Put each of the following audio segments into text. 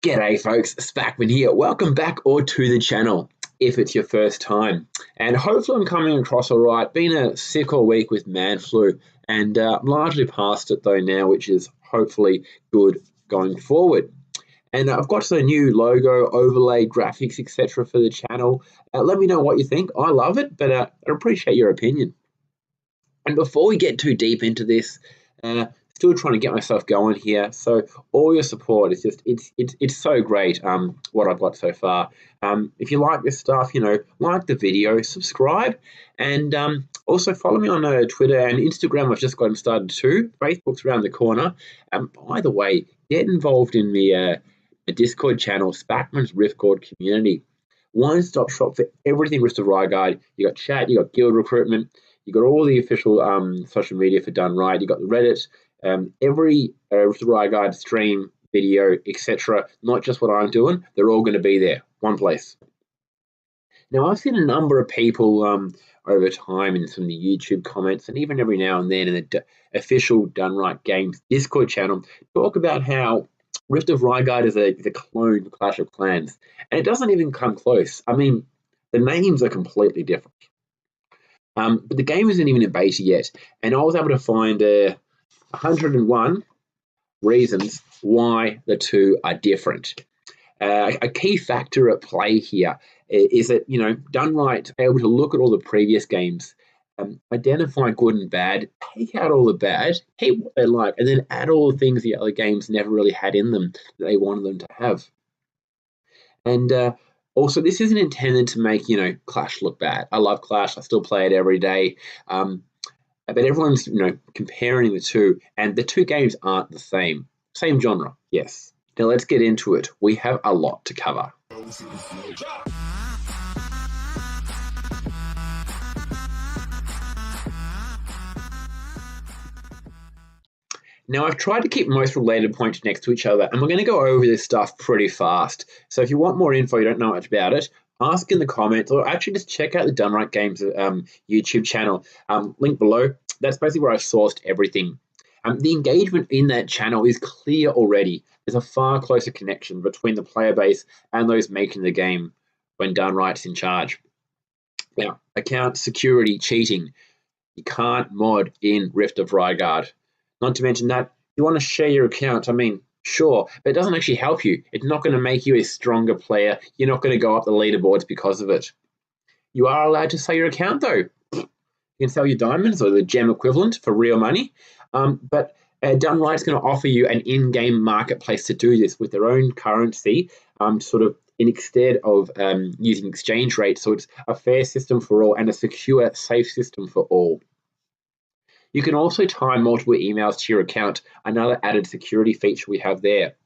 G'day folks, Spackman here. Welcome back or to the channel if it's your first time. And hopefully I'm coming across alright. Been a sick all week with man flu and I'm largely past it though now, which is hopefully good going forward. And I've got the new logo, overlay, graphics, etc. for the channel. Let me know what you think. I love it, but I appreciate your opinion. And before we get too deep into this, still trying to get myself going here. So all your support is just it's so great. What I've got so far. If you like this stuff, like the video, subscribe, and also follow me on Twitter and Instagram. I've just gotten started too. Facebook's around the corner. By the way, get involved in the Discord channel, Spackman's Riftcord community. One-stop shop for everything Rift of Raigard. You got chat, you got guild recruitment, you got all the official social media for Dun Rite. You got the Reddit. Every Rift of Raigard stream, video, etc., not just what I'm doing, they're all going to be there, one place. Now, I've seen a number of people over time in some of the YouTube comments and even every now and then in the official Dun Rite Games Discord channel talk about how Rift of Raigard is a clone Clash of Clans, and it doesn't even come close. I mean, the names are completely different. But the game isn't even in beta yet, and I was able to find 101 reasons why the two are different. A key factor at play here is that, Dun Rite able to look at all the previous games, identify good and bad, take out all the bad, keep what they like, and then add all the things the other games never really had in them that they wanted them to have. And also, this isn't intended to make, Clash look bad. I love Clash. I still play it every day. But everyone's, comparing the two, and the two games aren't the same. Same genre, yes. Now let's get into it. We have a lot to cover. Now, I've tried to keep most related points next to each other, and we're going to go over this stuff pretty fast. So if you want more info, you don't know much about it, ask in the comments, or actually just check out the Dun Rite Games YouTube channel, link below. That's basically where I've sourced everything. The engagement in that channel is clear already. There's a far closer connection between the player base and those making the game when Dun Rite's in charge. Now, account security, cheating. You can't mod in Rift of Raigard. Not to mention that, you want to share your account, sure, but it doesn't actually help you. It's not going to make you a stronger player. You're not going to go up the leaderboards because of it. You are allowed to sell your account, though. You can sell your diamonds or the gem equivalent for real money, but Dun Rite's going to offer you an in-game marketplace to do this with their own currency, sort of instead of using exchange rates. So it's a fair system for all and a secure, safe system for all. You can also tie multiple emails to your account, another added security feature we have there.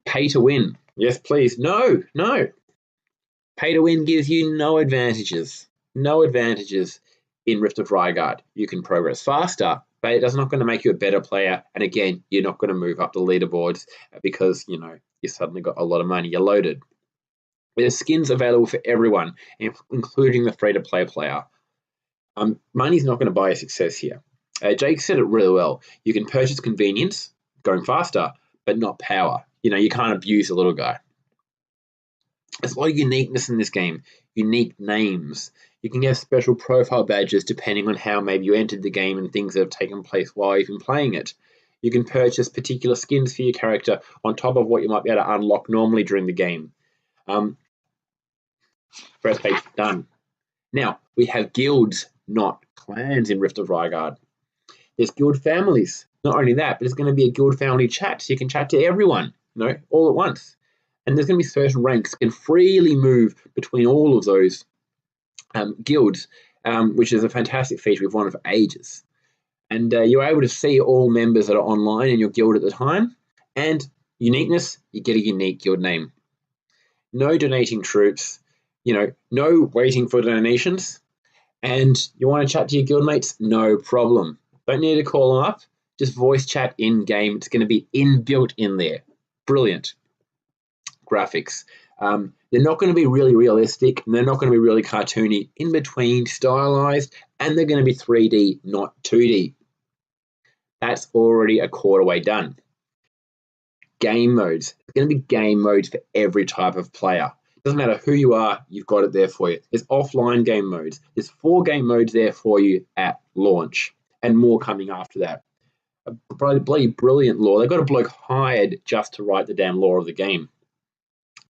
Pay to win. Yes, please. No. Pay to win gives you no advantages. No advantages in Rift of Raigard. You can progress faster, but it's not going to make you a better player. And again, you're not going to move up the leaderboards because, you suddenly got a lot of money. You're loaded. There's skins available for everyone, including the free-to-play player. Money's not going to buy you success here. Jake said it really well. You can purchase convenience, going faster, but not power. You can't abuse a little guy. There's a lot of uniqueness in this game. Unique names. You can get special profile badges depending on how maybe you entered the game and things that have taken place while you've been playing it. You can purchase particular skins for your character on top of what you might be able to unlock normally during the game. First page, done. Now, we have guilds, not clans in Rift of Raigard. There's guild families. Not only that, but there's going to be a guild family chat, so you can chat to everyone, all at once. And there's going to be certain ranks that can freely move between all of those guilds, which is a fantastic feature we've wanted for ages. And you're able to see all members that are online in your guild at the time. And uniqueness, you get a unique guild name. No donating troops, no waiting for donations. And you want to chat to your guildmates? No problem. Don't need to call them up. Just voice chat in-game. It's going to be inbuilt in there. Brilliant. Graphics. They're not going to be really realistic, and they're not going to be really cartoony. In between, stylized, and they're going to be 3D, not 2D. That's already a quarter way done. game modes. There's going to be game modes for every type of player. It doesn't matter who you are, you've got it there for you. There's offline game modes. There's 4 game modes there for you at launch, and more coming after that. A bloody brilliant lore. They've got a bloke hired just to write the damn lore of the game.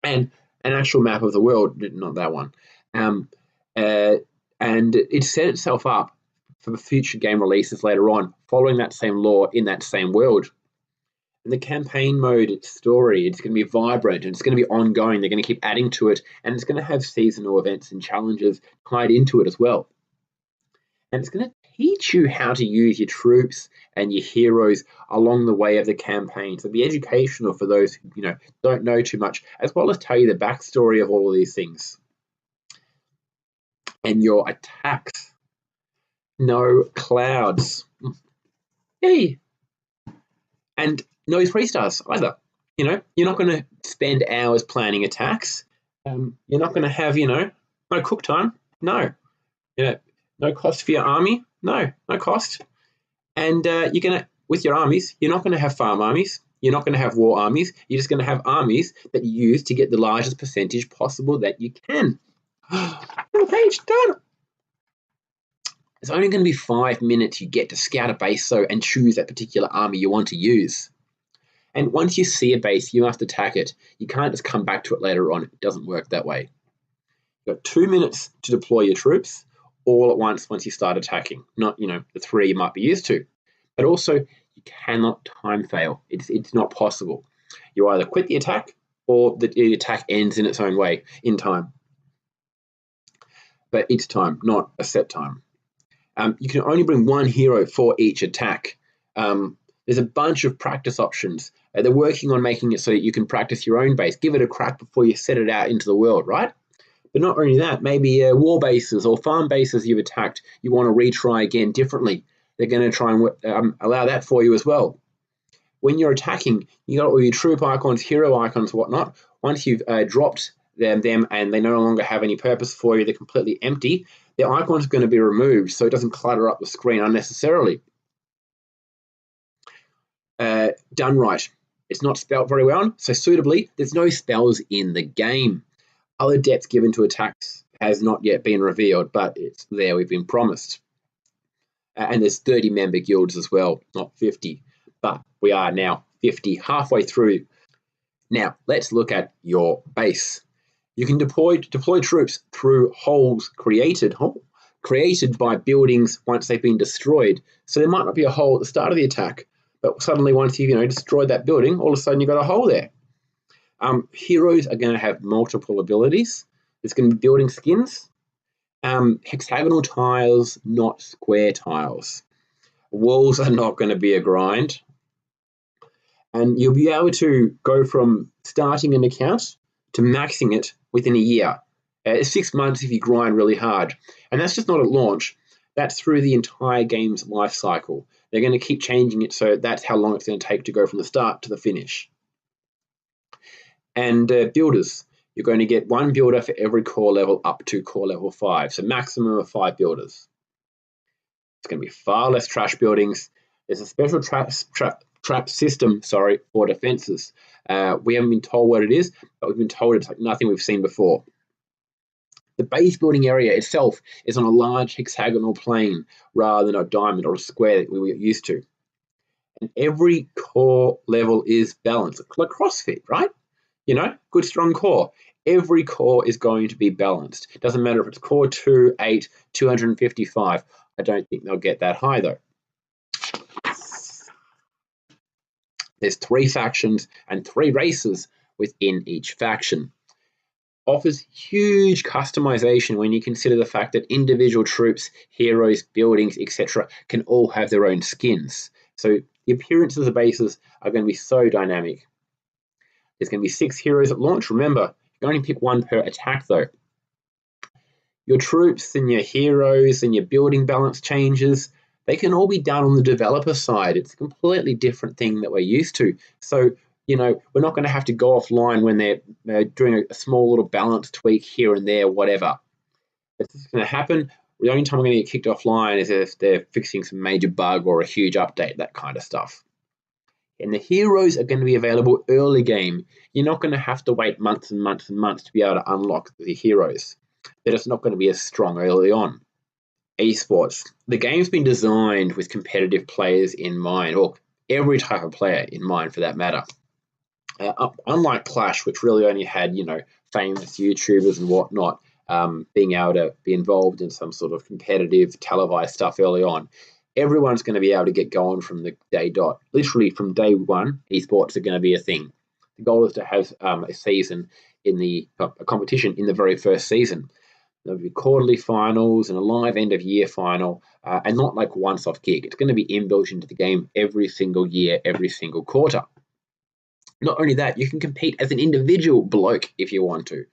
And an actual map of the world, not that one. And it set itself up for future game releases later on, following that same lore in that same world. And the campaign mode story, it's going to be vibrant and it's going to be ongoing. They're going to keep adding to it, and it's going to have seasonal events and challenges tied into it as well. And it's going to teach you how to use your troops and your heroes along the way of the campaign. So be educational for those who don't know too much, as well as tell you the backstory of all of these things. And your attacks. No clouds. Yay. And no 3-stars either. You're not going to spend hours planning attacks. You're not going to have, no cook time. No. No cost for your army. No cost. And you're going to, with your armies, you're not going to have farm armies. You're not going to have war armies. You're just going to have armies that you use to get the largest percentage possible that you can. Page done. It's only going to be 5 minutes you get to scout a base and choose that particular army you want to use. And once you see a base, you must attack it. You can't just come back to it later on. It doesn't work that way. You've got 2 minutes to deploy your troops all at once you start attacking. Not, the 3 you might be used to. But also, you cannot time fail. It's not possible. You either quit the attack or the attack ends in its own way, in time. But it's time, not a set time. You can only bring 1 hero for each attack. There's a bunch of practice options. They're working on making it so that you can practice your own base. Give it a crack before you set it out into the world, right? But not only that, maybe war bases or farm bases you've attacked, you want to retry again differently. They're going to try and allow that for you as well. When you're attacking, you got all your troop icons, hero icons, whatnot. Once you've dropped them and they no longer have any purpose for you, they're completely empty, the icon's going to be removed so it doesn't clutter up the screen unnecessarily. Dun Rite. It's not spelt very well, so suitably, there's no spells in the game. Other depths given to attacks has not yet been revealed, but it's there, we've been promised. And there's 30 member guilds as well, not 50. But we are now 50, halfway through. Now, let's look at your base. You can deploy troops through holes created by buildings once they've been destroyed. So there might not be a hole at the start of the attack, but suddenly once you've destroyed that building, all of a sudden you've got a hole there. Heroes are going to have multiple abilities. There's going to be building skins, hexagonal tiles, not square tiles. Walls are not going to be a grind. And you'll be able to go from starting an account to maxing it within a year. 6 months if you grind really hard. And that's just not at launch. That's through the entire game's life cycle. They're going to keep changing it, so that's how long it's going to take to go from the start to the finish. And builders. You're going to get 1 builder for every core level up to core level 5. So maximum of 5 builders. It's going to be far less trash buildings. There's a special trap system, for defenses. We haven't been told what it is, but we've been told it's like nothing we've seen before. The base building area itself is on a large hexagonal plane rather than a diamond or a square that we were used to. And every core level is balanced, like CrossFit, right? Good strong core. Every core is going to be balanced. It doesn't matter if it's core 2, 8, 255. I don't think they'll get that high though. There's 3 factions and 3 races within each faction. Offers huge customization when you consider the fact that individual troops, heroes, buildings, etc. can all have their own skins. So the appearances of the bases are going to be so dynamic. There's going to be 6 heroes at launch. Remember, you can only pick 1 per attack though. Your troops and your heroes and your building balance changes, they can all be done on the developer side. It's a completely different thing that we're used to. So, we're not going to have to go offline when they're doing a small little balance tweak here and there, whatever. It's just going to happen. The only time we're going to get kicked offline is if they're fixing some major bug or a huge update, that kind of stuff. And the heroes are going to be available early game. You're not going to have to wait months and months and months to be able to unlock the heroes. They're just not going to be as strong early on. Esports. The game's been designed with competitive players in mind, or every type of player in mind for that matter. Unlike Clash, which really only had, famous YouTubers and whatnot being able to be involved in some sort of competitive televised stuff early on, everyone's going to be able to get going from the day dot. Literally from day one, esports are going to be a thing. The goal is to have a season a competition in the very first season. There'll be quarterly finals and a live end of year final, and not like once-off gig. It's going to be inbuilt into the game every single year, every single quarter. Not only that, you can compete as an individual bloke if you want to,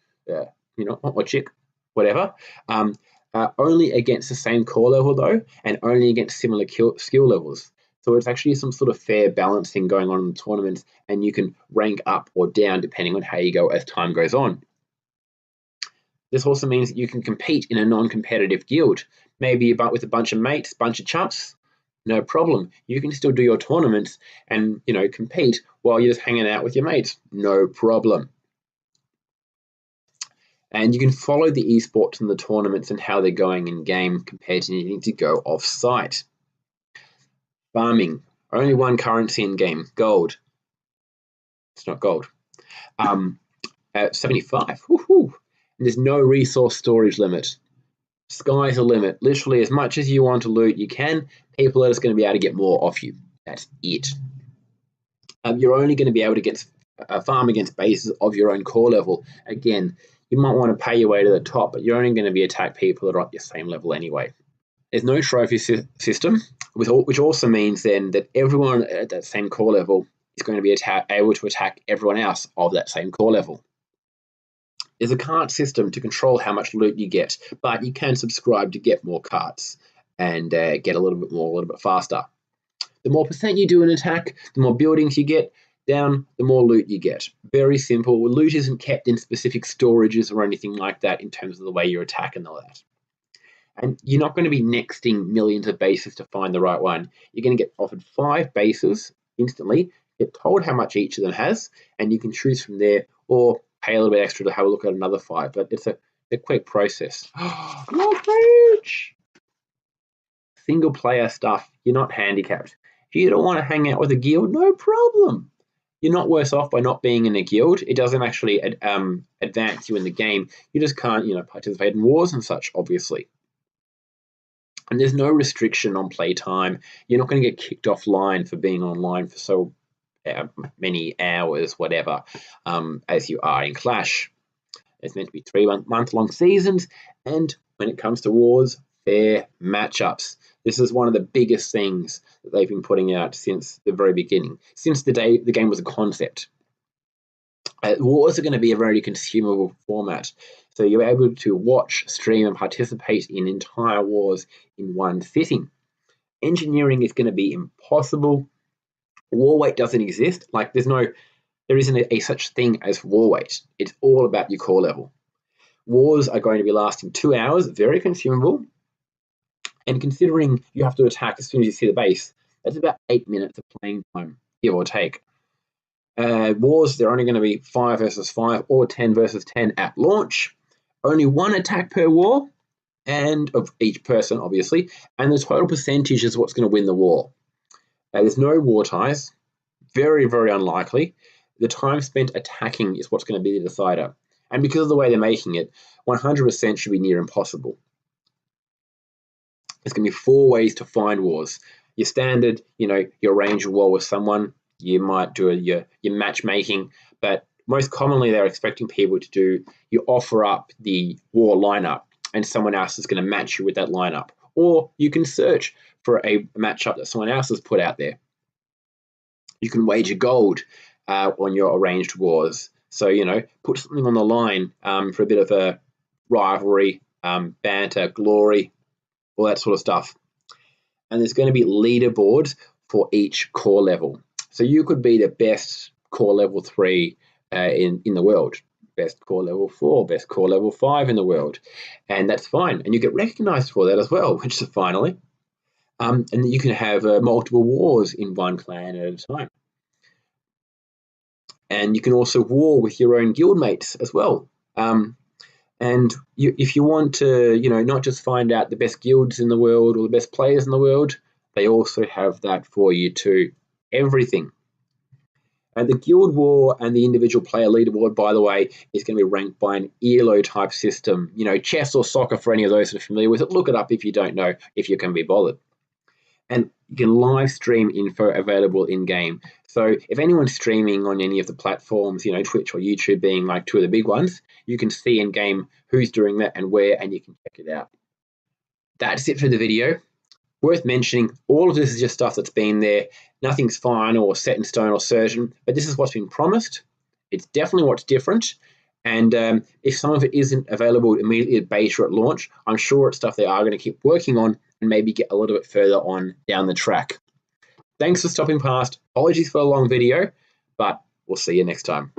or chick, whatever. Only against the same core level though, and only against similar skill levels. So it's actually some sort of fair balancing going on in the tournaments, and you can rank up or down depending on how you go as time goes on. This also means that you can compete in a non-competitive guild, maybe with a bunch of mates, bunch of chumps. No problem. You can still do your tournaments and, compete while you're just hanging out with your mates. No problem. And you can follow the esports and the tournaments and how they're going in game compared to needing to go off-site. Farming. Only one currency in game. Gold. It's not gold. At 75. Woohoo! And there's no resource storage limit. Sky's the limit. Literally, as much as you want to loot, you can. People are just going to be able to get more off you. That's it. You're only going to be able to get farm against bases of your own core level. Again, you might want to pay your way to the top, but you're only going to be attack people that are at your same level anyway. There's no trophy system, which also means then that everyone at that same core level is going to be able to attack everyone else of that same core level. There's a cart system to control how much loot you get, but you can subscribe to get more carts and get a little bit faster. The more percent you do an attack, the more buildings you get down, the more loot you get. Very simple. Loot isn't kept in specific storages or anything like that in terms of the way you attack and all that. And you're not going to be nexting millions of bases to find the right one. You're going to get offered 5 bases instantly, get told how much each of them has, and you can choose from there or pay a little bit extra to have a look at another 5. But it's a quick process. Log bridge! Single player stuff, you're not handicapped. If you don't want to hang out with a guild, no problem. You're not worse off by not being in a guild. It doesn't actually advance you in the game. You just can't, participate in wars and such, obviously. And there's no restriction on playtime. You're not going to get kicked offline for being online for so many hours, whatever, as you are in Clash. It's meant to be 3-month-long seasons, and when it comes to wars, fair matchups. This is one of the biggest things that they've been putting out since the very beginning, since the day the game was a concept. Wars are going to be a very consumable format, so you're able to watch, stream, and participate in entire wars in one sitting. Engineering is going to be impossible. War weight doesn't exist. There isn't a such thing as war weight. It's all about your core level. Wars are going to be lasting 2 hours, very consumable. And considering you have to attack as soon as you see the base, that's about 8 minutes of playing time, give or take. Wars, they're only going to be 5 versus 5 or 10 versus 10 at launch. Only 1 attack per war, and of each person, obviously. And the total percentage is what's going to win the war. There's no war ties. Very, very unlikely. The time spent attacking is what's going to be the decider. And because of the way they're making it, 100% should be near impossible. There's going to be 4 ways to find wars. Your standard, you arrange a war with someone. You might do your matchmaking, but most commonly they're expecting people to do, you offer up the war lineup and someone else is going to match you with that lineup. Or you can search for a matchup that someone else has put out there. You can wager gold on your arranged wars. So, put something on the line for a bit of a rivalry, banter, glory, all that sort of stuff. And there's going to be leaderboards for each core level. So you could be the best core level 3 in the world, best core level 4, best core level 5 in the world. And that's fine. And you get recognized for that as well, which is finally. And you can have multiple wars in one clan at a time. And you can also war with your own guildmates as well. If you want to, not just find out the best guilds in the world or the best players in the world, they also have that for you too. Everything. And the guild war and the individual player leaderboard, by the way, is going to be ranked by an ELO type system. Chess or soccer, for any of those that are familiar with it, look it up if you don't know, if you can be bothered. And you can live stream info available in game. So if anyone's streaming on any of the platforms, Twitch or YouTube being like two of the big ones, you can see in game who's doing that and where, and you can check it out. That's it for the video. Worth mentioning, all of this is just stuff that's been there. Nothing's final or set in stone or certain, but this is what's been promised. It's definitely what's different. And if some of it isn't available immediately at beta or at launch, I'm sure it's stuff they are going to keep working on and maybe get a little bit further on down the track. Thanks for stopping past. Apologies for a long video, but we'll see you next time.